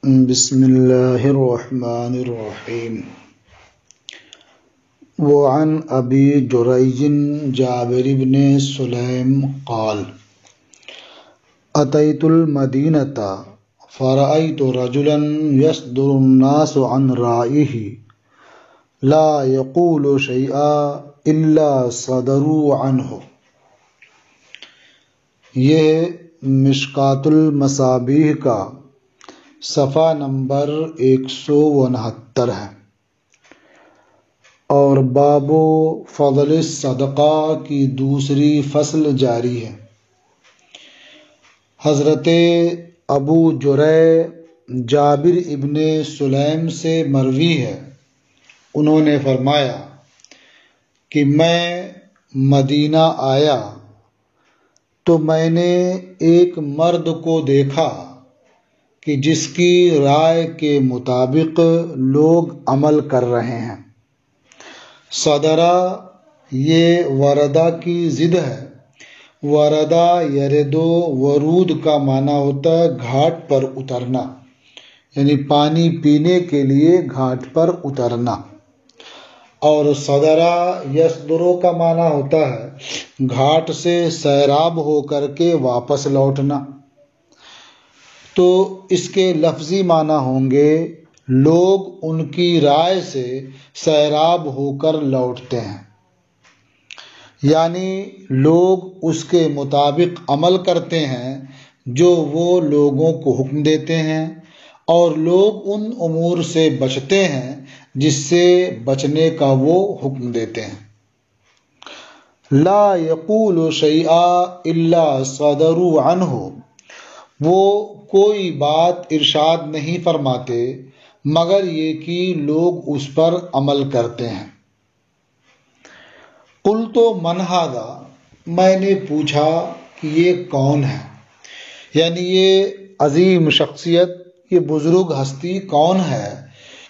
بسم اللہ الرحمن الرحیم وعن ابی جریج جابر بن سلیم قال اتیت المدینة فرأیت رجلا یصدر الناس عن رائه لا یقول شیئا الا صدروا عنہ۔ یہ مشکوٰۃ المصابیح کا صفحہ نمبر 169 ہے، اور باب فضل الصدقہ کی دوسری فصل جاری ہے۔ حضرت ابو جریج جابر ابن سلیم سے مروی ہے، انہوں نے فرمایا کہ میں مدینہ آیا تو میں نے ایک مرد کو دیکھا کہ جس کی رائے کے مطابق لوگ عمل کر رہے ہیں۔ صدرہ یہ وردہ کی ضد ہے۔ وردہ یردو ورود کا معنی ہوتا ہے گھاٹ پر اترنا، یعنی پانی پینے کے لیے گھاٹ پر اترنا، اور صدرہ یصدرو کا معنی ہوتا ہے گھاٹ سے سیراب ہو کر کے واپس لوٹنا۔ تو اس کے لفظی معنی ہوں گے لوگ ان کی رائے سے سیراب ہو کر لوٹتے ہیں، یعنی لوگ اس کے مطابق عمل کرتے ہیں جو وہ لوگوں کو حکم دیتے ہیں، اور لوگ ان امور سے بچتے ہیں جس سے بچنے کا وہ حکم دیتے ہیں۔ لا یقول شیئا الا صدروا عنہ، وہ کوئی بات ارشاد نہیں فرماتے مگر یہ کہ لوگ اس پر عمل کرتے ہیں۔ قلت من ھذا، میں نے پوچھا کہ یہ کون ہے، یعنی یہ عظیم شخصیت، یہ بزرگ ہستی کون ہے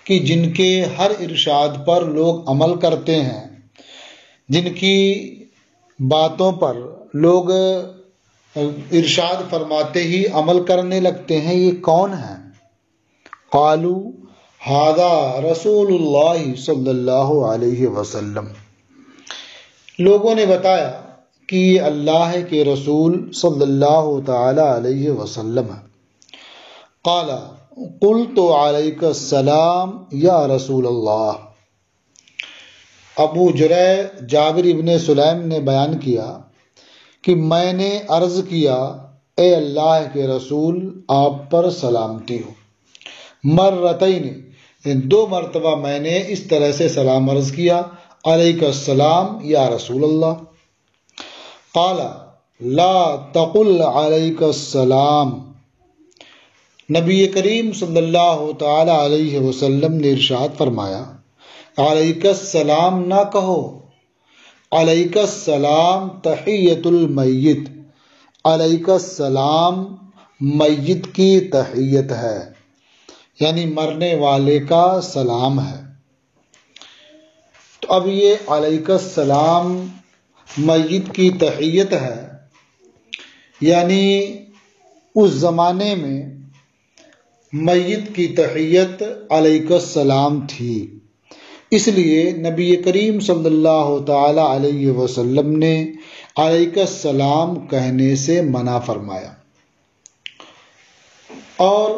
کہ جن کے ہر ارشاد پر لوگ عمل کرتے ہیں، جن کی باتوں پر لوگ ارشاد فرماتے ہی عمل کرنے لگتے ہیں، یہ کون ہے؟ قالوا ھذا رسول اللہ صلی اللہ علیہ وسلم، لوگوں نے بتایا کہ یہ اللہ کے رسول صلی اللہ تعالی علیہ وسلم ہے۔ قال قلت علیک السلام یا رسول اللہ، ابو جریج جابر ابن سلیم نے بیان کیا کہ میں نے عرض کیا اے اللہ کے رسول آپ پر سلامتی ہو۔ مرتین، دو مرتبہ میں نے اس طرح سے سلام عرض کیا، علیک السلام یا رسول اللہ۔ قال لا تقل علیک السلام، نبی کریم صلی اللہ تعالی علیہ وسلم نے ارشاد فرمایا علیک السلام نہ کہو، علیک السلام تحیت المیت، علیک السلام میت کی تحیت ہے، یعنی مرنے والے کا سلام ہے۔ تو اب یہ علیک السلام میت کی تحیت ہے، یعنی اس زمانے میں میت کی تحیت علیک السلام تھی، اس لیے نبی کریم صلی اللہ تعالی علیہ وسلم نے علیک السلام کہنے سے منع فرمایا۔ اور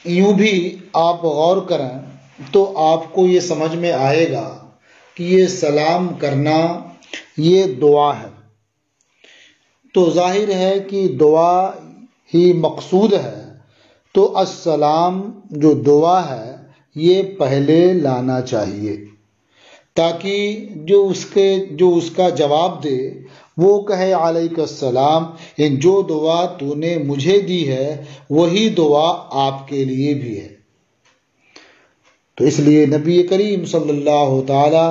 یوں بھی آپ غور کریں تو آپ کو یہ سمجھ میں آئے گا کہ یہ سلام کرنا یہ دعا ہے، تو ظاہر ہے کہ دعا ہی مقصود ہے، تو السلام جو دعا ہے یہ پہلے لانا چاہیے، تاکہ جو اس کا جواب دے وہ کہے علیک السلام، جو دعا تو نے مجھے دی ہے وہی دعا آپ کے لیے بھی ہے۔ تو اس لیے نبی کریم صلی اللہ تعالی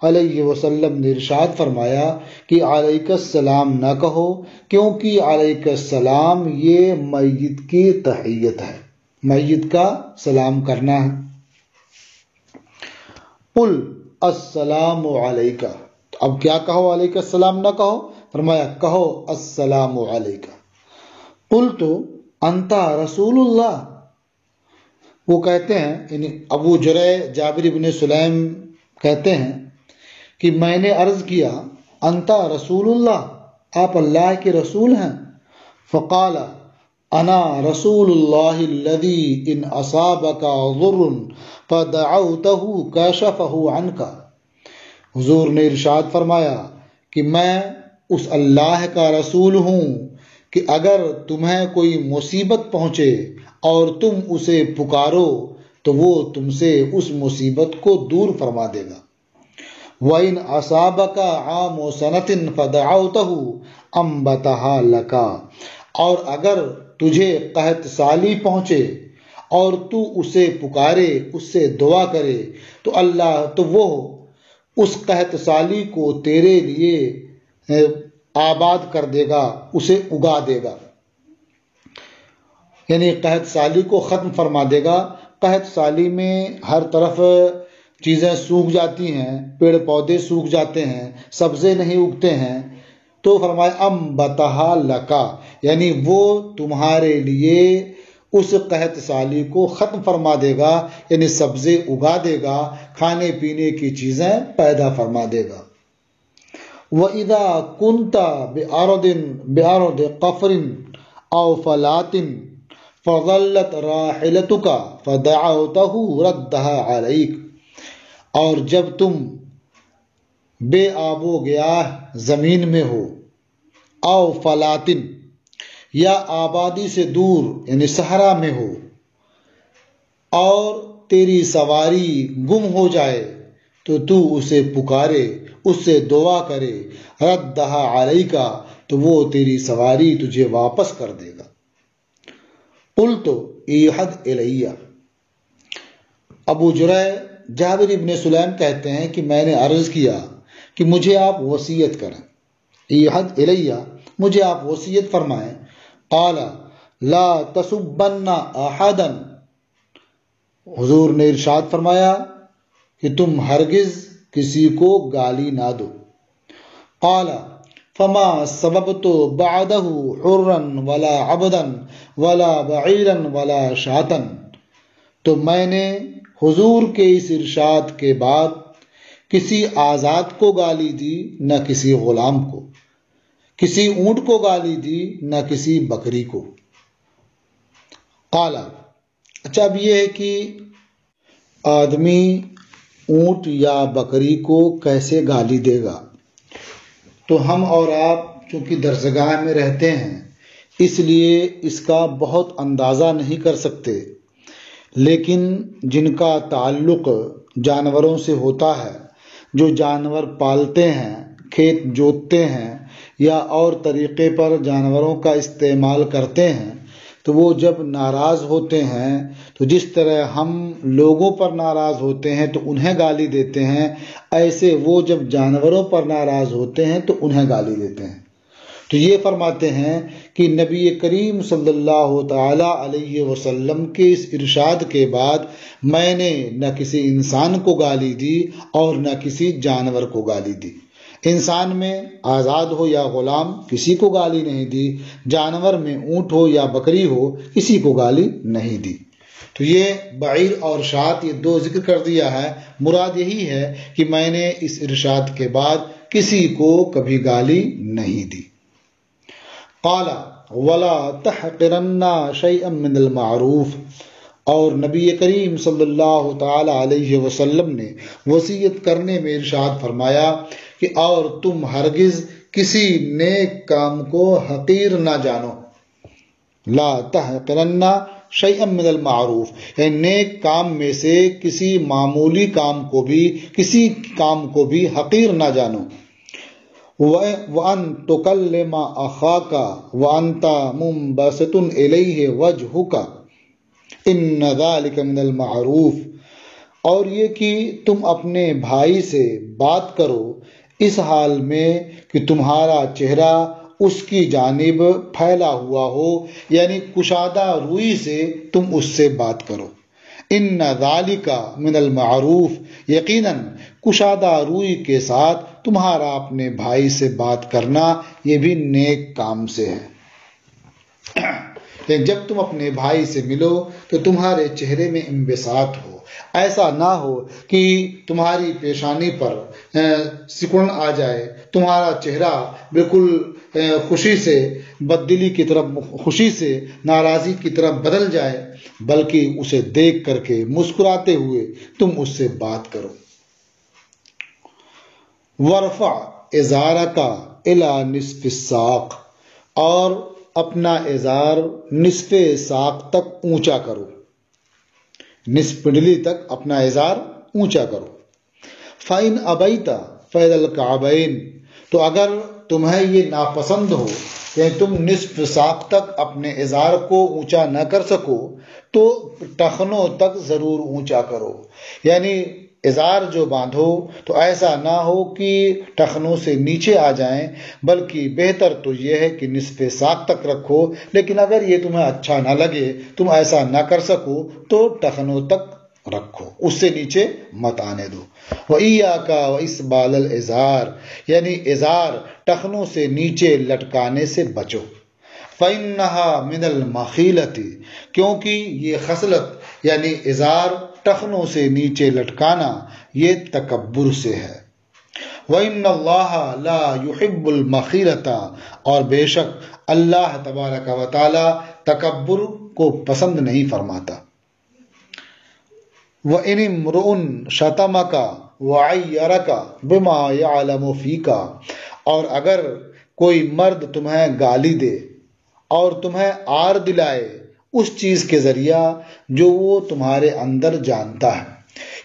علیہ وسلم نے ارشاد فرمایا کہ علیک السلام نہ کہو، کیونکہ علیک السلام یہ میت کی تحیت ہے، میت کا سلام کرنا ہے۔ قل السلام علیکہ، اب کیا کہو، علیک السلام نہ کہو، فرمایا کہو السلام علیکہ۔ قلت انت رسول اللہ، وہ کہتے ہیں، یعنی ابو جرح جابر ابن سلیم کہتے ہیں کہ میں نے عرض کیا انتا رسول اللہ، آپ اللہ کے رسول ہیں؟ فقال انا رسول اللہ الذی ان اصابک ضر فدعوته کاشفہ عنک۔ حضور نے ارشاد فرمایا کہ میں اس اللہ کا رسول ہوں کہ اگر تمہیں کوئی مصیبت پہنچے اور تم اسے پکارو تو وہ تم سے اس مصیبت کو دور فرما دے گا۔ وَإِنْ أَصَابَكَ عَامُ سَنَةٍ فَدَعَوْتَهُ أَنبَتَهَا لَكَ، اور اگر تجھے قحط سالی پہنچے اور تو اسے پکارے، اس سے دعا کرے تو اللہ تو وہ اس قحط سالی کو تیرے لیے آباد کر دے گا، اسے اگا دے گا، یعنی قحط سالی کو ختم فرما دے گا۔ قحط سالی میں ہر طرف چیزیں سوکھ جاتی ہیں، پیڑ پودے سوکھ جاتے ہیں، سبزے نہیں اگتے ہیں، تو فرمایا انبتہا لکا، یعنی وہ تمہارے لیے اس قحط سالی کو ختم فرما دے گا، یعنی سبزے اگا دے گا، کھانے پینے کی چیزیں پیدا فرما دے گا۔ وَإِذَا كُنْتَ بِأَرْضِ قَفْرٍ أَوْ فَلَاتٍ فَظَلَّتْ رَاحِلَتُكَ فَدَعَوْتَهُ رَدَّهَا عَلَيْكَ، اور جب تم بے آب و گیاہ زمین میں ہو، او فلاتن یا آبادی سے دور یعنی صحرا میں ہو، اور تیری سواری گم ہو جائے تو اسے پکارے، اس سے دعا کرے، ردہا علیکا، تو وہ تیری سواری تجھے واپس کر دے گا۔ قلت ایحد الیہ، ابو جرح جابر ابن سلیم کہتے ہیں کہ میں نے عرض کیا کہ مجھے آپ وصیت کریں، ایحد الیہ، مجھے آپ وصیت فرمائیں۔ قال لا تسبن احدا، حضور نے ارشاد فرمایا کہ تم ہرگز کسی کو گالی نہ دو۔ قال فما سببت بعده حرا ولا عبدا ولا بعیرا ولا شاتا، تو میں نے حضور کے اس ارشاد کے بعد کسی آزاد کو گالی دی، نہ کسی غلام کو، کسی اونٹ کو گالی دی، نہ کسی بکری کو۔ قال، اچھا اب یہ ہے کہ آدمی اونٹ یا بکری کو کیسے گالی دے گا؟ تو ہم اور آپ چونکہ درسگاہ میں رہتے ہیں اس لیے اس کا بہت اندازہ نہیں کر سکتے، لیکن جن کا تعلق جانوروں سے ہوتا ہے، جو جانور پالتے ہیں، کھیت جوتتے ہیں یا اور طریقے پر جانوروں کا استعمال کرتے ہیں، تو وہ جب ناراض ہوتے ہیں تو جس طرح ہم لوگوں پر ناراض ہوتے ہیں تو انہیں گالی دیتے ہیں، ایسے وہ جب جانوروں پر ناراض ہوتے ہیں تو انہیں گالی دیتے ہیں۔ تو یہ فرماتے ہیں کہ نبی کریم صلی اللہ تعالی علیہ وسلم کے اس ارشاد کے بعد میں نے نہ کسی انسان کو گالی دی اور نہ کسی جانور کو گالی دی۔ انسان میں آزاد ہو یا غلام کسی کو گالی نہیں دی، جانور میں اونٹ ہو یا بکری ہو کسی کو گالی نہیں دی۔ تو یہ بعیر اور شات یہ دو ذکر کر دیا ہے، مراد یہی ہے کہ میں نے اس ارشاد کے بعد کسی کو کبھی گالی نہیں دی۔ قال ولا تحقرن شيئا من المعروف، اور نبی کریم صلی اللہ تعالی علیہ وسلم نے وصیت کرنے میں ارشاد فرمایا کہ اور تم ہرگز کسی نیک کام کو حقیر نہ جانو۔ لا تحقرن شیئا من المعروف، یعنی نیک کام میں سے کسی معمولی کام کو بھی، کسی کام کو بھی حقیر نہ جانو۔ وَأَن تُكَلِّمَ أَخَاكَ وَأَنْتَ مُنبَسِطٌ إِلَيْهِ وَجْهُكَ إِنَّ ذَلِكَ مِنَ الْمَعْرُوفِ، اور یہ کہ تم اپنے بھائی سے بات کرو اس حال میں کہ تمہارا چہرہ اس کی جانب پھیلا ہوا ہو، یعنی کشادہ روئی سے تم اس سے بات کرو۔ ان ذالک من المعروف، یقیناً کشادہ روئی کے ساتھ تمہارا اپنے بھائی سے بات کرنا یہ بھی نیک کام سے ہے۔ لیکن جب تم اپنے بھائی سے ملو تو تمہارے چہرے میں انبساط ہو، ایسا نہ ہو کہ تمہاری پیشانی پر سکون آ جائے، تمہارا چہرہ بالکل خوشی سے بددلی کی طرف، خوشی سے ناراضی کی طرف بدل جائے، بلکہ اسے دیکھ کر کے مسکراتے ہوئے تم اس سے بات کرو۔ ورفع ازارک الی نصف الساق، اور اپنا ازار نصف ساق تک اونچا کرو، نصف پنڈلی تک اپنا ازار اونچا کرو۔ فَإِنْ أَبَيْتَ فَإِلَى الْكَعْبَيْنِ، تو اگر تمہیں یہ ناپسند ہو کہ تم نصف ساق تک اپنے ازار کو اونچا نہ کر سکو تو ٹخنوں تک ضرور اونچا کرو، یعنی ازار جو باندھو تو ایسا نہ ہو کہ ٹخنوں سے نیچے آ جائیں، بلکہ بہتر تو یہ ہے کہ نصف ساق تک رکھو، لیکن اگر یہ تمہیں اچھا نہ لگے، تم ایسا نہ کر سکو تو ٹخنوں تک رکھو، اس سے نیچے مت آنے دو۔ وَإِيَّاكَ وَإِسْبَالَ الْإِزَارِ، یعنی ازار ٹخنوں سے نیچے لٹکانے سے بچو۔ فَإِنَّهَا مِنَ الْمَخِيلَةِ، کیونکہ یہ خصلت یعنی ازار ٹخنوں سے نیچے لٹکانا یہ تکبر سے ہے۔ وَإِنَّ اللَّهَ لَا يُحِبُّ الْمَخِيلَةَ، اور بے شک اللہ تبارک و تعالی تکبر کو پسند نہیں فرماتا۔ وَإِنِ امْرُؤٌ شَتَمَكَ وَعَيَّرَكَ بِمَا يَعْلَمُ فِيكَ، اور اگر کوئی مرد تمہیں گالی دے اور تمہیں آر دلائے اس چیز کے ذریعہ جو وہ تمہارے اندر جانتا ہے،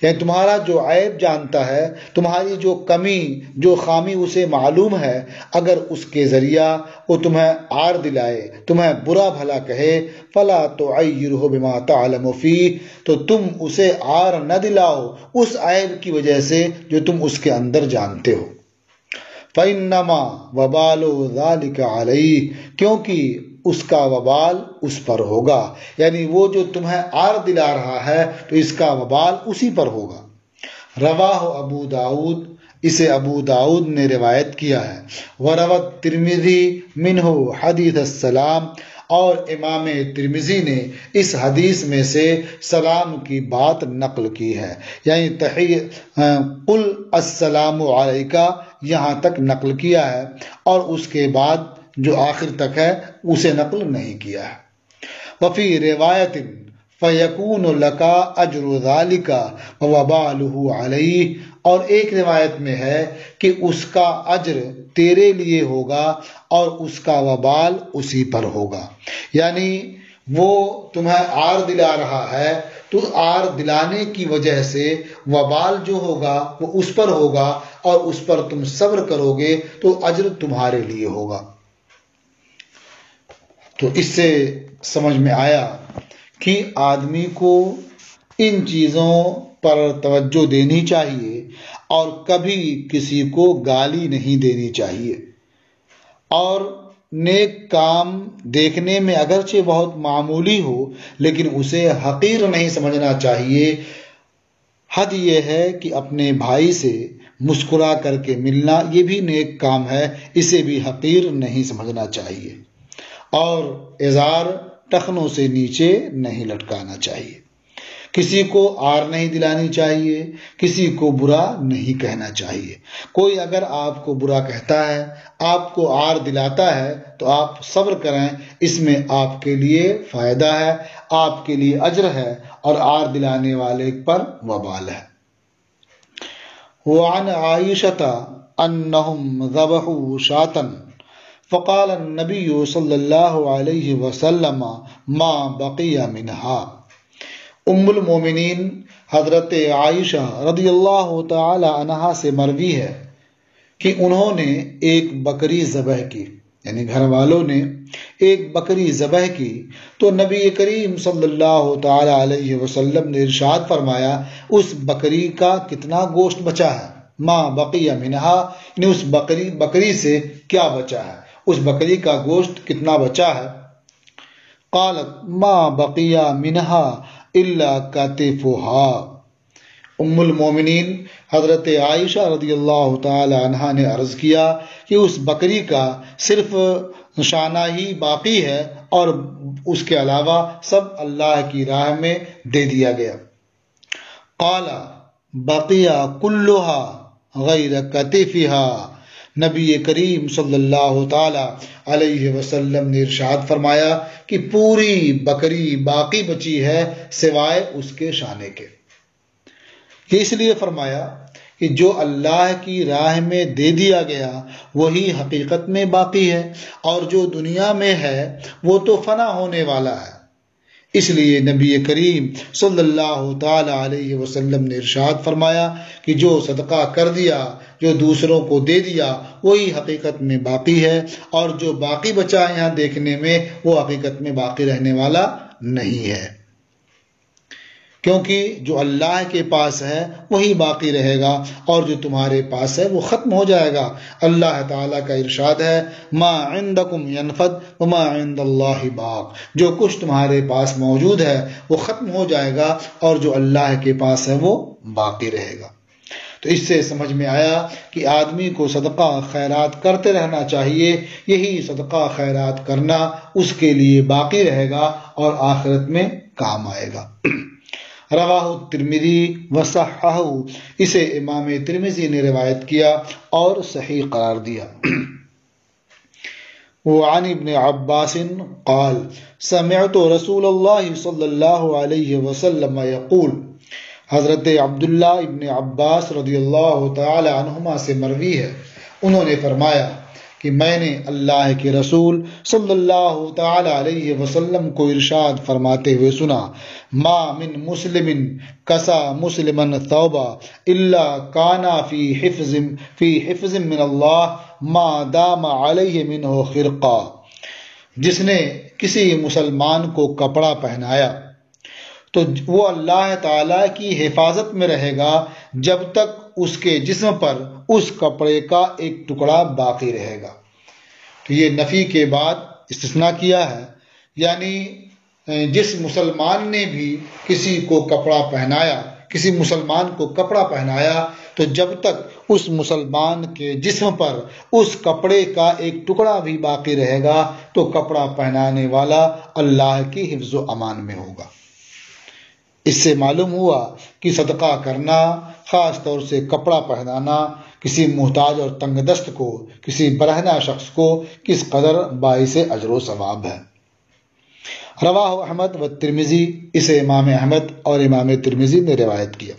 یعنی تمہارا جو عیب جانتا ہے، تمہاری جو کمی جو خامی اسے معلوم ہے، اگر اس کے ذریعہ وہ تمہیں آر دلائے، تمہیں برا بھلا کہے، فلا تعیرہ بما تعلم فیہ، تو تم اسے آر نہ دلاؤ اس عیب کی وجہ سے جو تم اس کے اندر جانتے ہو۔ فَإِنَّمَا وَبَالُ ذَلِكَ عَلَيْهِ، کیونکہ اس کا وبال اس پر ہوگا، یعنی وہ جو تمہیں آر دلا رہا ہے تو اس کا وبال اسی پر ہوگا۔ رواہ ابو داؤد، اسے ابو داؤد نے روایت کیا ہے۔ وروت ترمذی منہ حدیث السلام، اور امام ترمذی نے اس حدیث میں سے سلام کی بات نقل کی ہے، یعنی قل السلام علیکہ یہاں تک نقل کیا ہے، اور اس کے بعد جو آخر تک ہے اسے نقل نہیں کیا ہے۔ وفی روایت فَيَكُونُ لَكَ أَجْرُ ذَلِكَ وَوَبَالُهُ عَلَيْهِ، اور ایک روایت میں ہے کہ اس کا اجر تیرے لیے ہوگا اور اس کا وبال اسی پر ہوگا، یعنی وہ تمہیں آر دلا رہا ہے تو آر دلانے کی وجہ سے وبال جو ہوگا وہ اس پر ہوگا، اور اس پر تم صبر کرو گے تو اجر تمہارے لیے ہوگا۔ تو اس سے سمجھ میں آیا کہ آدمی کو ان چیزوں پر توجہ دینی چاہیے اور کبھی کسی کو گالی نہیں دینی چاہیے، اور نیک کام دیکھنے میں اگرچہ بہت معمولی ہو لیکن اسے حقیر نہیں سمجھنا چاہیے۔ حد یہ ہے کہ اپنے بھائی سے مسکرا کر کے ملنا یہ بھی نیک کام ہے، اسے بھی حقیر نہیں سمجھنا چاہیے، اور ازار ٹخنوں سے نیچے نہیں لٹکانا چاہیے، کسی کو آر نہیں دلانی چاہیے، کسی کو برا نہیں کہنا چاہیے۔ کوئی اگر آپ کو برا کہتا ہے، آپ کو آر دلاتا ہے تو آپ صبر کریں، اس میں آپ کے لیے فائدہ ہے، آپ کے لیے اجر ہے، اور آر دلانے والے پر وبال ہے۔ وعن عائشة انہم ذبحوا شاة فقال النبی صلی اللہ علیہ وسلم ما بقی منها، ام المومنین حضرت عائشہ رضی اللہ تعالی عنہا سے مروی ہے کہ انہوں نے ایک بکری ذبح کی، یعنی گھر والوں نے ایک بکری ذبح کی تو نبی کریم صلی اللہ تعالی علیہ وسلم نے ارشاد فرمایا اس بکری کا کتنا گوشت بچا ہے، ما بقی منہا، یعنی اس بکری سے کیا بچا ہے، اس بکری کا گوشت کتنا بچا ہے۔ قالت ما بقی منہا الا کتفھا، ام المومنین حضرت عائشہ رضی اللہ تعالی عنہا نے عرض کیا کہ اس بکری کا صرف شانہ ہی باقی ہے اور اس کے علاوہ سب اللہ کی راہ میں دے دیا گیا۔ قال بقیہ کلھا غیر کتفھا، نبی کریم صلی اللہ تعالی علیہ وسلم نے ارشاد فرمایا کہ پوری بکری باقی بچی ہے سوائے اس کے شانے کے۔ یہ اس لیے فرمایا کہ جو اللہ کی راہ میں دے دیا گیا وہی حقیقت میں باقی ہے، اور جو دنیا میں ہے وہ تو فنا ہونے والا ہے۔ اس لیے نبی کریم صلی اللہ تعالی علیہ وسلم نے ارشاد فرمایا کہ جو صدقہ کر دیا، جو دوسروں کو دے دیا، وہی حقیقت میں باقی ہے، اور جو باقی بچا یہاں دیکھنے میں وہ حقیقت میں باقی رہنے والا نہیں ہے، کیونکہ جو اللہ کے پاس ہے وہی باقی رہے گا، اور جو تمہارے پاس ہے وہ ختم ہو جائے گا۔ اللہ تعالیٰ کا ارشاد ہے ما عندکم ینفد وما عند اللہ باق، جو کچھ تمہارے پاس موجود ہے وہ ختم ہو جائے گا، اور جو اللہ کے پاس ہے وہ باقی رہے گا۔ تو اس سے سمجھ میں آیا کہ آدمی کو صدقہ خیرات کرتے رہنا چاہیے، یہی صدقہ خیرات کرنا اس کے لیے باقی رہے گا اور آخرت میں کام آئے گا۔ رواہ الترمذی وصححہ، اسے امام ترمذی نے روایت کیا اور صحیح قرار دیا۔ وعن ابن عباس قال سمعت رسول اللہ صلی اللہ علیہ وسلم یقول، حضرت عبداللہ ابن عباس رضی اللہ تعالی عنہما سے مروی ہے، انہوں نے فرمایا کہ میں نے اللہ کے رسول صلی اللہ تعالی علیہ وسلم کو ارشاد فرماتے ہوئے سنا، ما من مسلم کسا مسلما ثوبا الا کانا فی حفظ من اللہ ما دام علیہ منہ خرقا، جس نے کسی مسلمان کو کپڑا پہنایا تو وہ اللہ تعالیٰ کی حفاظت میں رہے گا جب تک اس کے جسم پر اس کپڑے کا ایک ٹکڑا باقی رہے گا۔ تو یہ نفی کے بعد استثناء کیا ہے، یعنی جس مسلمان نے بھی کسی کو کپڑا پہنایا، کسی مسلمان کو کپڑا پہنایا، تو جب تک اس مسلمان کے جسم پر اس کپڑے کا ایک ٹکڑا بھی باقی رہے گا تو کپڑا پہنانے والا اللہ کی حفظ و امان میں ہوگا۔ اس سے معلوم ہوا کہ صدقہ کرنا، خاص طور سے کپڑا پہنانا کسی محتاج اور تنگ دست کو، کسی برہنہ شخص کو کس قدر باعث اجر و ثواب ہے۔ رواہ احمد و ترمذی، اسے امام احمد اور امام ترمذی نے روایت کیا۔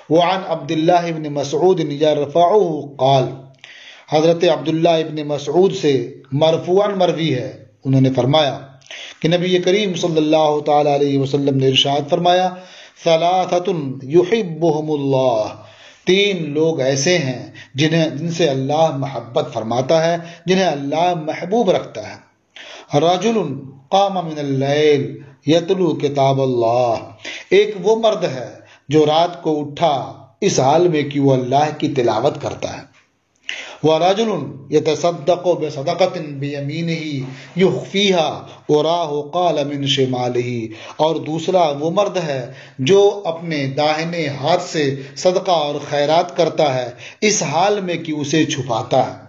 وعن عبداللہ ابن مسعود یرفعہ قال، حضرت عبداللہ ابن مسعود سے مرفوعاً مروی ہے، انہوں نے فرمایا کہ نبی کریم صلی اللہ تعالی علیہ وسلم نے ارشاد فرمایا، ثلاثۃ یحبہم اللہ، تین لوگ ایسے ہیں جن سے اللہ محبت فرماتا ہے، جنہیں اللہ محبوب رکھتا ہے۔ رجل قام من اللیل یتلو کتاب اللہ، ایک وہ مرد ہے جو رات کو اٹھا اس حال میں کہ وہ اللہ کی تلاوت کرتا ہے۔ وَرَجُلٌ يَتَصَدَّقُ بِصَدَقَةٍ بِيَمِينِهِ يُخْفِيهَا وَرَاهُ قَالَ مِنْ شِمَالِهِ، اور دوسرا وہ مرد ہے جو اپنے داہنے ہاتھ سے صدقہ اور خیرات کرتا ہے اس حال میں کہ اسے چھپاتا ہے۔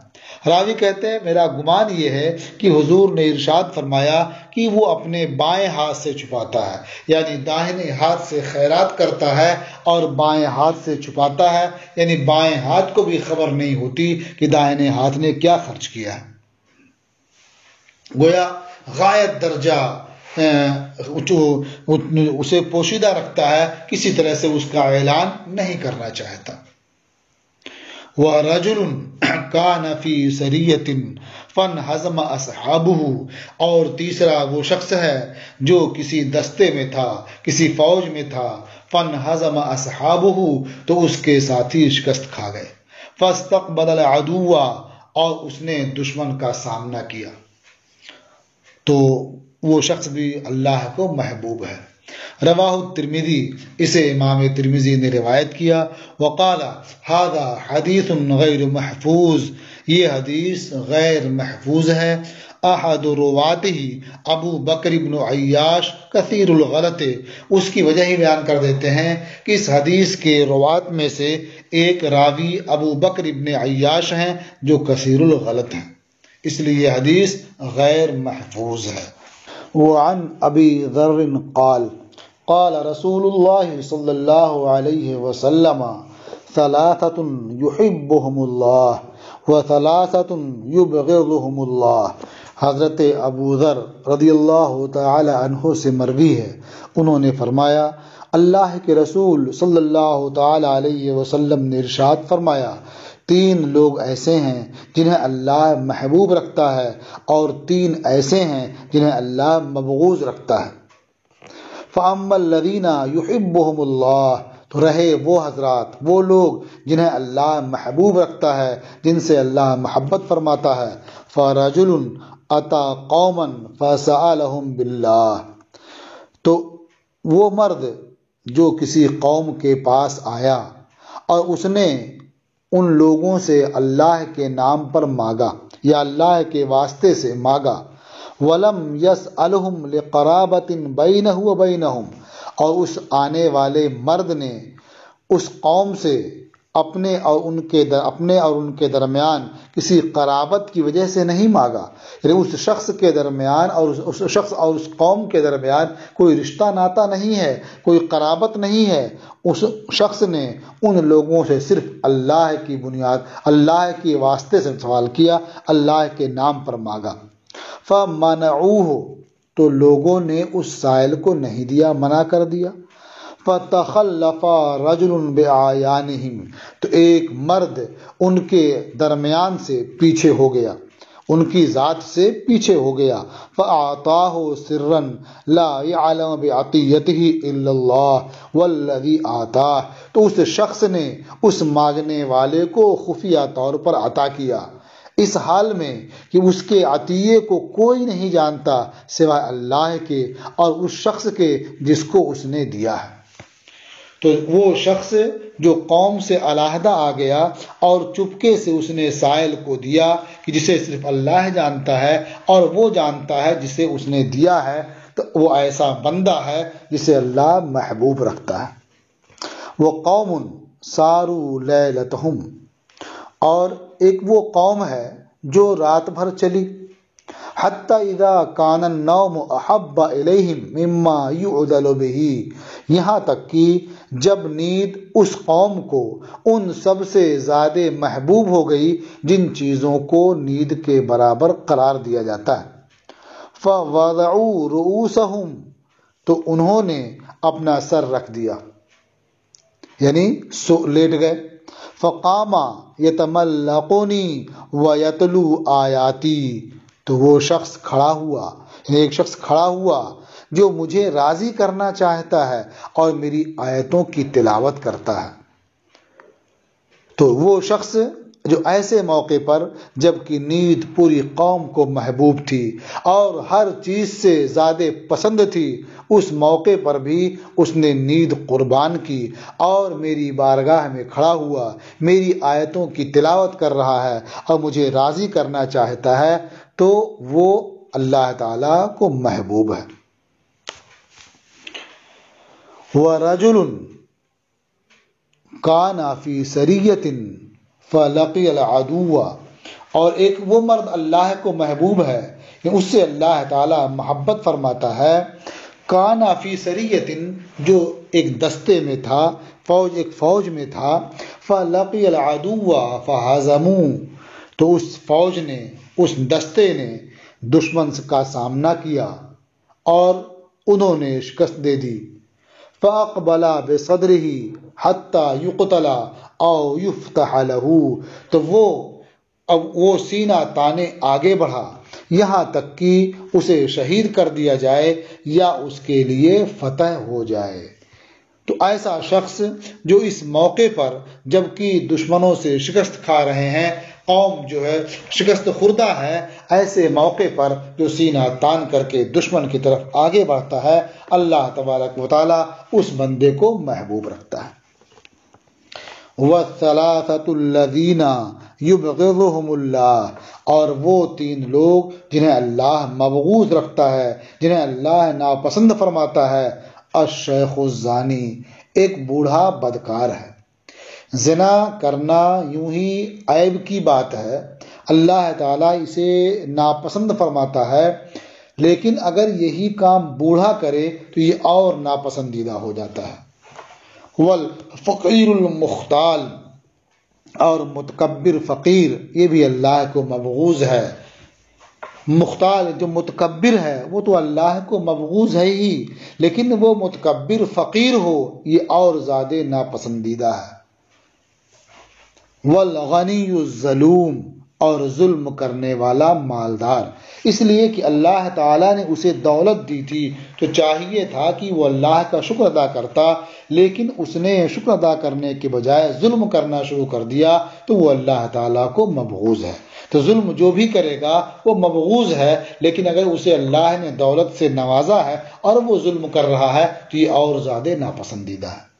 راوی کہتے ہیں میرا گمان یہ ہے کہ حضور نے ارشاد فرمایا کہ وہ اپنے بائیں ہاتھ سے چھپاتا ہے، یعنی داہنے ہاتھ سے خیرات کرتا ہے اور بائیں ہاتھ سے چھپاتا ہے، یعنی بائیں ہاتھ کو بھی خبر نہیں ہوتی کہ داہنے ہاتھ نے کیا خرچ کیا ہے۔ گویا غایت درجہ اسے پوشیدہ رکھتا ہے، کسی طرح سے اس کا اعلان نہیں کرنا چاہتا۔ وَرَجُلٌ كَانَ فِي سَرِيَّةٍ فَانْهَزَمَ أَصْحَابُهُ، اور تیسرا وہ شخص ہے جو کسی دستے میں تھا، کسی فوج میں تھا، فَانْهَزَمَ أَصْحَابُهُ، تو اس کے ساتھی شکست کھا گئے، فَاسْتَقْبَلَ الْعَدُوَّ، اور اس نے دشمن کا سامنا کیا، تو وہ شخص بھی اللہ کو محبوب ہے۔ رواہ الترمذی، اسے امام ترمذی نے روایت کیا۔ وقال ھذا حدیث غیر محفوظ، یہ حدیث غیر محفوظ ہے۔ احد رواته ابو بکر ابن عیاش کثیر الغلط، اس کی وجہ ہی بیان کر دیتے ہیں کہ اس حدیث کے روات میں سے ایک راوی ابو بکر ابن عیاش ہیں جو کثیر الغلط ہیں، اس لیے یہ حدیث غیر محفوظ ہے۔ وعن ابی ذر قال قال رسول اللہ صلی اللہ علیہ وسلم ثلاثۃ یحبہم اللہ وثلاثۃ یبغضہم اللہ۔ حضرت ابو ذر رضی اللہ تعالی عنہ سے مروی ہے، انہوں نے فرمایا اللہ کے رسول صلی اللہ تعالی علیہ وسلم نے ارشاد فرمایا، تین لوگ ایسے ہیں جنہیں اللہ محبوب رکھتا ہے اور تین ایسے ہیں جنہیں اللہ مبغوض رکھتا ہے۔ فَأَمَّا الَّذِينَ يُحِبُّهُمُ اللَّهُ، تو رہے وہ حضرات، وہ لوگ جنہیں اللہ محبوب رکھتا ہے، جن سے اللہ محبت فرماتا ہے۔ فَرَجُلٌ أَتَى قَوْمًا فَسَأَلَهُمْ بِاللَّهِ، تو وہ مرد جو کسی قوم کے پاس آیا اور اس نے ان لوگوں سے اللہ کے نام پر مانگا یا اللہ کے واسطے سے مانگا، وَلَمْ يَسْأَلْهُمْ لِقَرَابَةٍ بَيْنَهُ وَبَيْنَهُمْ، اور اس آنے والے مرد نے اس قوم سے اپنے اور ان کے درمیان کسی قرابت کی وجہ سے نہیں مانگا، یعنی اس شخص کے درمیان اور اس شخص اور اس قوم کے درمیان کوئی رشتہ ناتا نہیں ہے، کوئی قرابت نہیں ہے۔ اس شخص نے ان لوگوں سے صرف اللہ کی بنیاد، اللہ کے واسطے سے سوال کیا، اللہ کے نام پر مانگا۔ فَمَنَعُوهُ، تو لوگوں نے اس سائل کو نہیں دیا، منع کر دیا۔ فَتَخَلَّفَ رَجُلٌ بِأَعْيَانِهِمْ، تو ایک مرد ان کے درمیان سے پیچھے ہو گیا، ان کی ذات سے پیچھے ہو گیا۔ فَأَعْطَاهُ سِرًّا لَا يَعْلَمُ بِعَطِيَّتِهِ إِلَّا اللَّهُ وَالَّذِي آتَاهُ، تو اس شخص نے اس مانگنے والے کو خفیہ طور پر عطا کیا، اس حال میں کہ اس کے عطیے کو کوئی نہیں جانتا سوائے اللہ کے اور اس شخص کے جس کو اس نے دیا ہے۔ تو وہ شخص جو قوم سے علیحدہ آ گیا اور چپکے سے اس نے سائل کو دیا کہ جسے صرف اللہ جانتا ہے اور وہ جانتا ہے جسے اس نے دیا ہے، تو وہ ایسا بندہ ہے جسے اللہ محبوب رکھتا ہے۔ وہ قوم ساروا لیلتہم، اور ایک وہ قوم ہے جو رات بھر چلی، حتی اذا کان النوم احب الیہم مما یعدل بہ، یہاں تک کہ جب نیند اس قوم کو ان سب سے زیادہ محبوب ہو گئی جن چیزوں کو نیند کے برابر قرار دیا جاتا ہے۔ فَوَضَعُوا رُؤُوسَهُمْ، تو انہوں نے اپنا سر رکھ دیا، یعنی لیٹ گئے۔ فقام یتملقنی ویتلو آیاتی، تو وہ شخص کھڑا ہوا، یعنی ایک شخص کھڑا ہوا جو مجھے راضی کرنا چاہتا ہے اور میری آیتوں کی تلاوت کرتا ہے۔ تو وہ شخص جو ایسے موقع پر جب کہ نیند پوری قوم کو محبوب تھی اور ہر چیز سے زیادہ پسند تھی، اس موقع پر بھی اس نے نیند قربان کی اور میری بارگاہ میں کھڑا ہوا، میری آیتوں کی تلاوت کر رہا ہے اور مجھے راضی کرنا چاہتا ہے، تو وہ اللہ تعالیٰ کو محبوب ہے۔ وَرَجُلٌ كَانَ فِي سَرِيَّةٍ فَلَقِيَ الْعَدُوَّ، اور ایک وہ مرد اللہ کو محبوب ہے کہ اس سے اللہ تعالیٰ محبت فرماتا ہے۔ کان فی سریۃ، جو ایک دستے میں تھا، ایک فوج میں تھا۔ فلقی العدو فہزموہ، تو اس فوج نے، اس دستے نے دشمن کا سامنا کیا اور انہوں نے شکست دے دی۔ فاقبل بصدرہ حتی یقتل او یفتح لہ، تو وہ سینہ تانے آگے بڑھا یہاں تک کہ اسے شہید کر دیا جائے یا اس کے لیے فتح ہو جائے۔ تو ایسا شخص جو اس موقع پر جبکہ دشمنوں سے شکست کھا رہے ہیں، قوم جو ہے شکست خوردہ ہے، ایسے موقع پر جو سینہ تان کر کے دشمن کی طرف آگے بڑھتا ہے، اللہ تبارک و تعالیٰ اس بندے کو محبوب رکھتا ہے۔ وَالثَّلَاثَةُ الَّذِينَ يُبْغِضُهُمُ اللَّهُ، اور وہ تین لوگ جنہیں اللہ مبغوض رکھتا ہے، جنہیں اللہ ناپسند فرماتا ہے۔ الشیخ الزانی، ایک بوڑھا بدکار ہے۔ زنا کرنا یوں ہی عیب کی بات ہے، اللہ تعالیٰ اسے ناپسند فرماتا ہے، لیکن اگر یہی کام بوڑھا کرے تو یہ اور ناپسندیدہ ہو جاتا ہے۔ والفقیر المختال، اور متکبر فقیر، یہ بھی اللہ کو مبغوض ہے۔ مختال جو متکبر ہے وہ تو اللہ کو مبغوض ہے ہی، لیکن وہ متکبر فقیر ہو یہ اور زیادہ ناپسندیدہ ہے۔ والغنی الظلوم، اور ظلم کرنے والا مالدار، اس لیے کہ اللہ تعالیٰ نے اسے دولت دی تھی تو چاہیے تھا کہ وہ اللہ کا شکر ادا کرتا، لیکن اس نے شکر ادا کرنے کے بجائے ظلم کرنا شروع کر دیا تو وہ اللہ تعالیٰ کو مبغوض ہے۔ تو ظلم جو بھی کرے گا وہ مبغوض ہے، لیکن اگر اسے اللہ نے دولت سے نوازا ہے اور وہ ظلم کر رہا ہے تو یہ اور زیادہ ناپسندیدہ ہے۔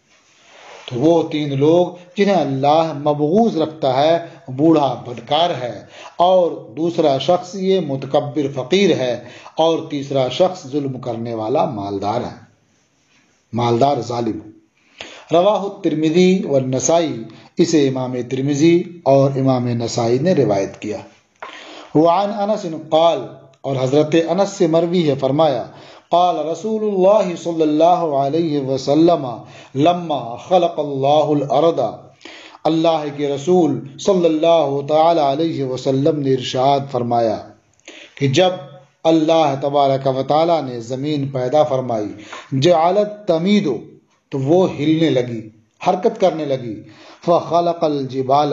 تو وہ تین لوگ جنہیں اللہ مبغوض رکھتا ہے، بوڑھا بدکار ہے، اور دوسرا شخص یہ متکبر فقیر ہے، اور تیسرا شخص ظلم کرنے والا مالدار ہے، مالدار ظالم۔ رواہ الترمذی والنسائی، اسے امام ترمذی اور امام نسائی نے روایت کیا۔ وعن انس قال، اور حضرت انس سے مروی ہے، فرمایا قال رسول اللہ صلی اللہ علیہ وسلم لما خلق اللہ الارض، اللہ کے رسول صلی اللہ تعالی علیہ وسلم نے ارشاد فرمایا کہ جب اللہ تبارک و تعالی نے زمین پیدا فرمائی، جعلت تمید، تو وہ ہلنے لگی، حرکت کرنے لگی، فخلق الجبال،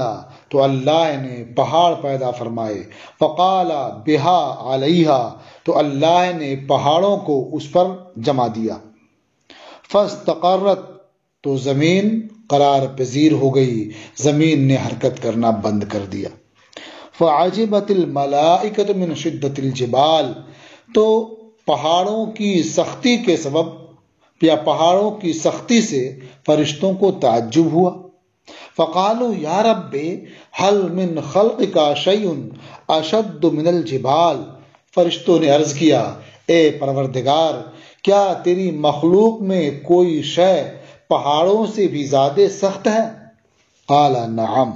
تو اللہ نے پہاڑ پیدا فرمائے، فقال بہا علیہا، تو اللہ نے پہاڑوں کو اس پر جما دیا، فاستقرت، تو زمین قرار پذیر ہو گئی، زمین نے حرکت کرنا بند کر دیا۔ فعجبت الملائکۃ من شدت الجبال، تو پہاڑوں کی سختی کے سبب یا پہاڑوں کی سختی سے فرشتوں کو تعجب ہوا۔ فقالوا یا رب هل من خلقک شیء اشد من الجبال، فرشتوں نے عرض کیا اے پروردگار، کیا تیری مخلوق میں کوئی شے پہاڑوں سے بھی زیادہ سخت ہے؟ قال نعم،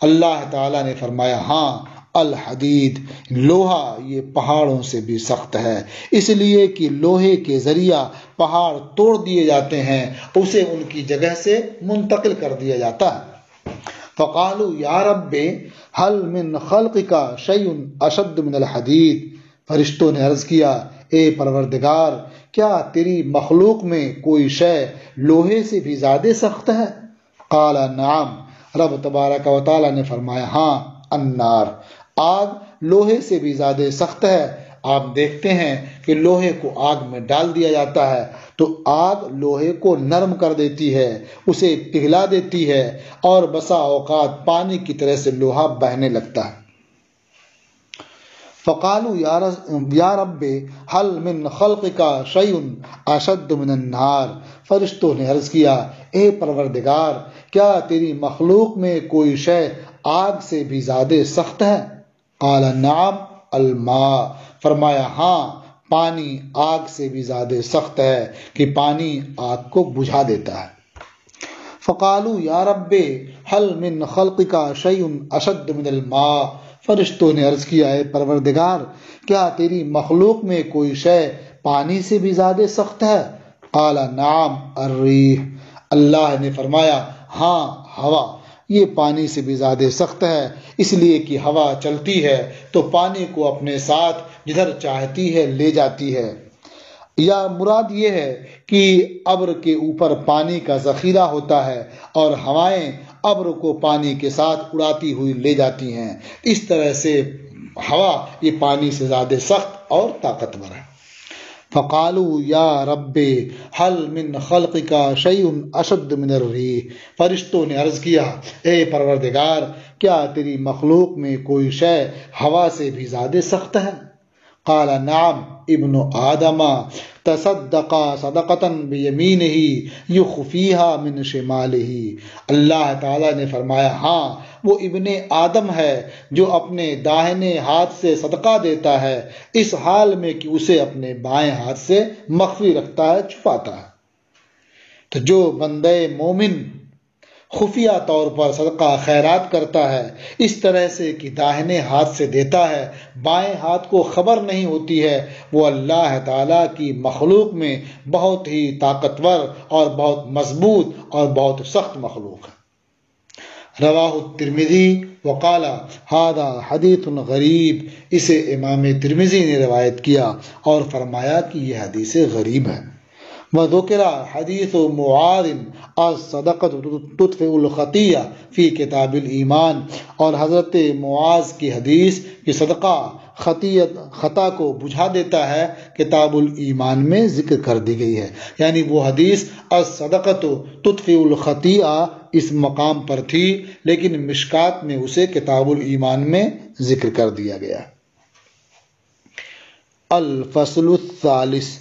اللہ تعالیٰ نے فرمایا ہاں، الحدید، لوہا یہ پہاڑوں سے بھی سخت ہے، اس لیے کہ لوہے کے ذریعہ پہاڑ توڑ دیے جاتے ہیں، اسے ان کی جگہ سے منتقل کر دیا جاتا ہے۔ فقالوا یا رب هل من خلقک شیء اشد من الحدید، فرشتوں نے عرض کیا اے پروردگار، کیا تیری مخلوق میں کوئی شے لوہے سے بھی زیادہ سخت ہے؟ قال نعم، رب تبارک و تعالی نے فرمایا ہاں، النار، آگ لوہے سے بھی زیادہ سخت ہے۔ آپ دیکھتے ہیں کہ لوہے کو آگ میں ڈال دیا جاتا ہے تو آگ لوہے کو نرم کر دیتی ہے، اسے پگھلا دیتی ہے، اور بسا اوقات پانی کی طرح سے لوہا بہنے لگتا ہے۔ فقالوا یا رب هل من خلقک شیء اشد من النار، فرشتوں نے عرض کیا اے پروردگار، کیا تیری مخلوق میں کوئی شے آگ سے بھی زیادہ سخت ہے؟ قال نعم الماء، فرمایا ہاں، پانی آگ سے بھی زیادہ سخت ہے کہ پانی آگ کو بجھا دیتا ہے۔ فقالوا یا رب هل من خلقک شیء اشد من الماء، فرشتوں نے عرض کیا اے پروردگار، کیا تیری مخلوق میں کوئی شے پانی سے بھی زیادہ سخت ہے؟ قال نعم الریح، اللہ نے فرمایا ہاں، ہوا یہ پانی سے بھی زیادہ سخت ہے، اس لیے کہ ہوا چلتی ہے تو پانی کو اپنے ساتھ جدھر چاہتی ہے لے جاتی ہے۔ یا مراد یہ ہے کہ ابر کے اوپر پانی کا ذخیرہ ہوتا ہے اور ہوائیں ابر کو پانی کے ساتھ اڑاتی ہوئی لے جاتی ہیں، اس طرح سے ہوا یہ پانی سے زیادہ سخت اور طاقتور ہے۔ فقالوا یا رب هل من خلقک شیء اشد من الریح، فرشتوں نے عرض کیا اے پروردگار، کیا تیری مخلوق میں کوئی شے ہوا سے بھی زیادہ سخت ہے؟ قال نعم ابن آدم تصدق صدقة بیمینہ یخفیها من شمالہ، اللہ تعالیٰ نے فرمایا ہاں، وہ ابن آدم ہے جو اپنے داہنے ہاتھ سے صدقہ دیتا ہے اس حال میں کہ اسے اپنے بائیں ہاتھ سے مخفی رکھتا ہے، چھپاتا ہے۔ تو جو بندے مومن خفیہ طور پر صدقہ خیرات کرتا ہے اس طرح سے کہ داہنے ہاتھ سے دیتا ہے، بائیں ہاتھ کو خبر نہیں ہوتی ہے، وہ اللہ تعالیٰ کی مخلوق میں بہت ہی طاقتور اور بہت مضبوط اور بہت سخت مخلوق ہے۔ رواہ الترمذی وقال ھذا حدیث غریب، اسے امام ترمذی نے روایت کیا اور فرمایا کہ یہ حدیث غریب ہے۔ وذکر حدیث معاذ الصدقۃ تطفئ الخطیہ فی کتاب الایمان، اور حضرت معاذ کی حدیث کہ صدقہ خطا کو بجھا دیتا ہے کتاب الایمان میں ذکر کر دی گئی ہے، یعنی وہ حدیث الصدقۃ تطفئ الخطیہ اس مقام پر تھی لیکن مشکات میں اسے کتاب الایمان میں ذکر کر دیا گیا۔ الفصل الثالث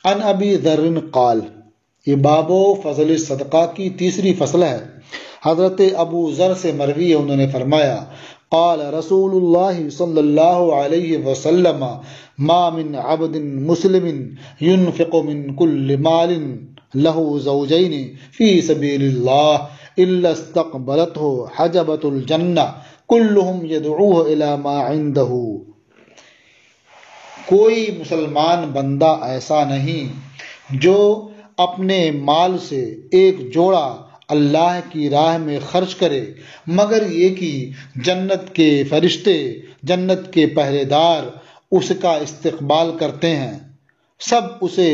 عن ابی ذر قال، یہ باب فضل صدقہ کی تیسری فصل ہے۔ حضرت ابو ذر سے مروی ہے، انہوں نے فرمایا قال رسول اللہ صلی اللہ علیہ وسلم ما من عبد مسلم ينفق من كل مال له زوجين في سبيل الله الا استقبلته حجبة الجنة كلهم يدعوه الى ما عنده۔ کوئی مسلمان بندہ ایسا نہیں جو اپنے مال سے ایک جوڑا اللہ کی راہ میں خرچ کرے مگر یہ کہ جنت کے فرشتے، جنت کے پہرے دار اس کا استقبال کرتے ہیں، سب اسے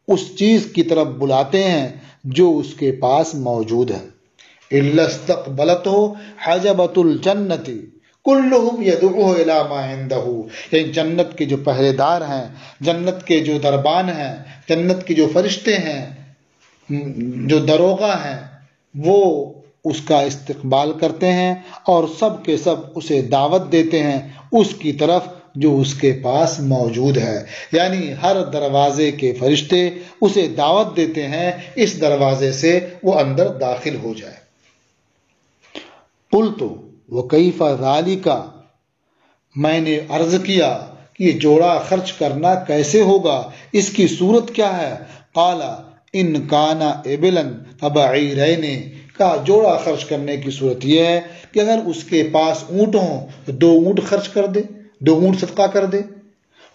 اس چیز کی طرف بلاتے ہیں جو اس کے پاس موجود ہے۔ الا استقبلتہ حجبۃ الجنۃ کلہم یدعوہ الی ما عندہ، یعنی جنت کے جو پہرے دار ہیں، جنت کے جو دربان ہیں، جنت کے جو فرشتے ہیں، جو دروغہ ہیں، وہ اس کا استقبال کرتے ہیں اور سب کے سب اسے دعوت دیتے ہیں اس کی طرف جو اس کے پاس موجود ہے، یعنی ہر دروازے کے فرشتے اسے دعوت دیتے ہیں اس دروازے سے وہ اندر داخل ہو جائے۔ قلت وکیف ذالک، میں نے عرض کیا کہ یہ جوڑا خرچ کرنا کیسے ہوگا، اس کی صورت کیا ہے؟ قال ان کان ابلا فبعیرین، کا جوڑا خرچ کرنے کی صورت یہ ہے کہ اگر اس کے پاس اونٹ ہوں تو 2 اونٹ خرچ کر دے، 2 اونٹ صدقہ کر دے۔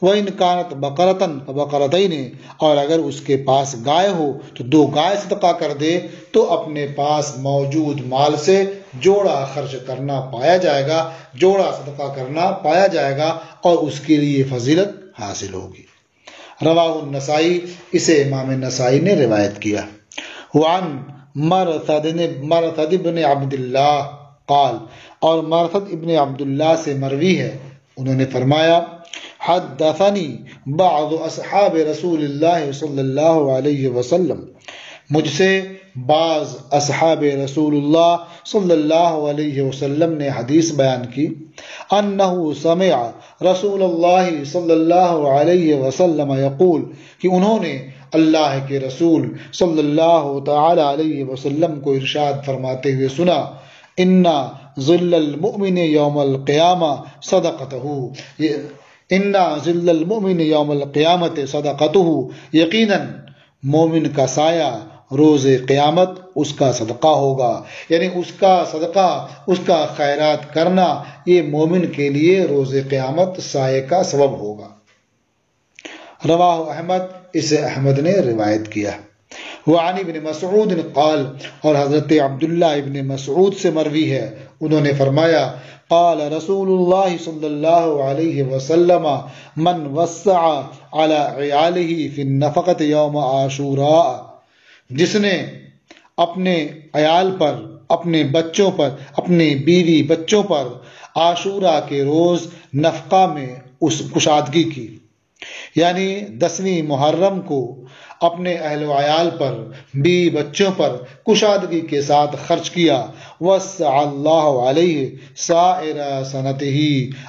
وَإِنْ كَانَتْ بَقَرَةً فَبَقَرَتَيْنِ، اور اگر اس کے پاس گائے ہو تو 2 گائے صدقہ کر دے، تو اپنے پاس موجود مال سے جوڑا خرچ کرنا پایا جائے گا، جوڑا صدقہ کرنا پایا جائے گا اور اس کے لیے فضیلت حاصل ہوگی۔ رواہ النسائی، اسے امام نسائی نے روایت کیا۔ وعن مرثد بن عبداللہ قال، اور مرثد ابن عبداللہ سے مروی ہے، انہوں نے فرمایا حدثنی بعض اصحاب رسول اللہ صلی اللہ علیہ وسلم، مجھ سے بعض اصحاب رسول اللہ صلی اللہ علیہ وسلم نے حدیث بیان کی، انہ سمع رسول اللہ صلی اللہ علیہ وسلم یقول، کہ انہوں نے اللہ کے رسول صلی اللہ تعالی علیہ وسلم کو ارشاد فرماتے ہوئے سنا، ان ظل المؤمن یوم القیامہ صدقتہ، ان ظل المؤمن یوم القیامت صدقتہ، یقیناً مومن کا سایہ روز قیامت اس کا صدقہ ہوگا، یعنی اس کا صدقہ، اس کا خیرات کرنا یہ مومن کے لیے روز قیامت سایہ کا سبب ہوگا۔ رواہ احمد، اسے احمد نے روایت کیا۔ وعن ابن مسعود قال، اور حضرت عبداللہ ابن مسعود سے مروی ہے، انہوں نے فرمایا قال رسول اللہ صلی اللہ علیہ وسلم من وسع على عیالہ فی النفقۃ یوم عاشوراء، جس نے اپنے عیال پر، اپنے بچوں پر، اپنے بیوی بچوں پر عاشورہ کے روز نفقہ میں اس کشادگی کی، یعنی 10ویں محرم کو اپنے اہل و عیال پر، بیوی بچوں پر کشادگی کے ساتھ خرچ کیا، وسع اللہ علیہ سائر سنتہ،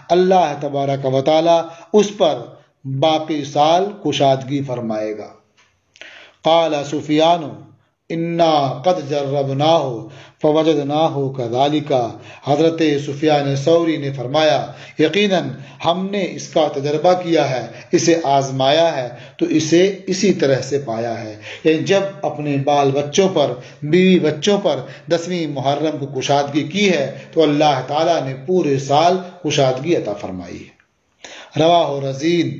اللہ تبارک و تعالی اس پر باقی سال کشادگی فرمائے گا۔ قال سفیان، انا قد جربناہ فوجدناہ کذالک، حضرت سفیان ثوری نے فرمایا یقیناً ہم نے اس کا تجربہ کیا ہے، اسے آزمایا ہے تو اسے اسی طرح سے پایا ہے۔ یعنی جب اپنے بال بچوں پر، بیوی بچوں پر 10ویں محرم کو کشادگی کی ہے تو اللہ تعالیٰ نے پورے سال کشادگی عطا فرمائی ہے۔ رواہ رزین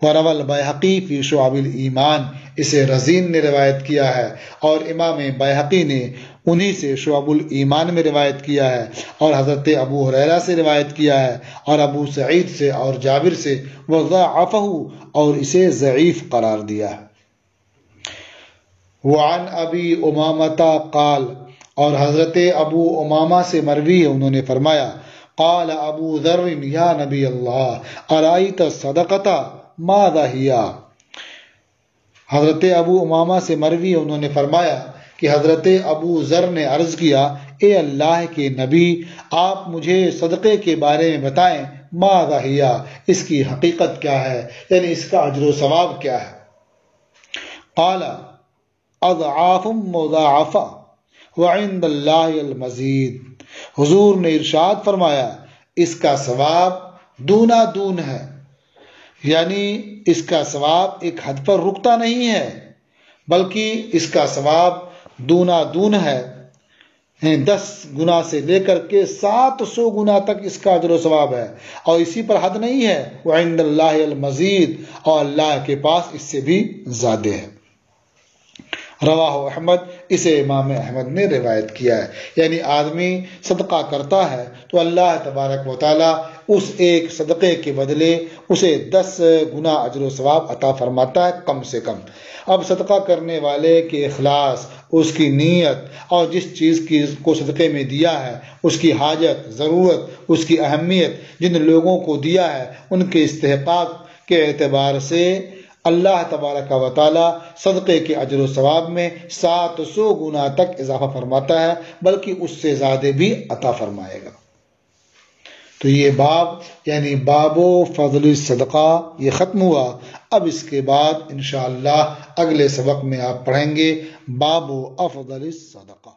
وروى البیہقی فی شعب الایمان، اسے رزین نے روایت کیا ہے اور امام بیہقی نے انہی سے شعب الایمان میں روایت کیا ہے، اور حضرت ابو ہریرہ سے روایت کیا ہے، اور ابو سعید سے اور جابر سے، وضاعفہ، اور اسے ضعیف قرار دیا ہے۔ وعن ابی امامۃ قال، اور حضرت ابو امامہ سے مروی ہے، انہوں نے فرمایا قال ابو ذر یا نبی اللہ ارائیت الصدقۃ ماذا ہی، حضرت ابو امامہ سے مروی ہے، انہوں نے فرمایا کہ حضرت ابو ذر نے عرض کیا اے اللہ کے نبی، آپ مجھے صدقے کے بارے میں بتائیں، ماذا ہی، اس کی حقیقت کیا ہے، یعنی اس کا اجر و ثواب کیا ہے۔ قال اضعاف مضاعفہ وعند اللہ المزید، حضور نے ارشاد فرمایا اس کا ثواب دونا دون ہے، یعنی اس کا ثواب ایک حد پر رکتا نہیں ہے بلکہ اس کا ثواب دونا دون ہے، 10 گنا سے لے کر کے 700 گنا تک اس کا اجر و ثواب ہے، اور اسی پر حد نہیں ہے، وعند اللہ المزید، اور اللہ کے پاس اس سے بھی زیادہ ہے۔ رواہ احمد، اسے امام احمد نے روایت کیا ہے۔ یعنی آدمی صدقہ کرتا ہے تو اللہ تبارک و تعالیٰ اس ایک صدقے کے بدلے اسے 10 گنا اجر و ثواب عطا فرماتا ہے کم سے کم۔ اب صدقہ کرنے والے کے اخلاص، اس کی نیت، اور جس چیز کو صدقے میں دیا ہے اس کی حاجت، ضرورت، اس کی اہمیت، جن لوگوں کو دیا ہے ان کے استحقاق کے اعتبار سے اللہ تبارک و تعالی صدقے کے اجر و ثواب میں 700 گنا تک اضافہ فرماتا ہے، بلکہ اس سے زیادہ بھی عطا فرمائے گا۔ تو یہ باب یعنی باب فضل الصدقہ یہ ختم ہوا۔ اب اس کے بعد انشاءاللہ اگلے سبق میں آپ پڑھیں گے باب افضل الصدقہ۔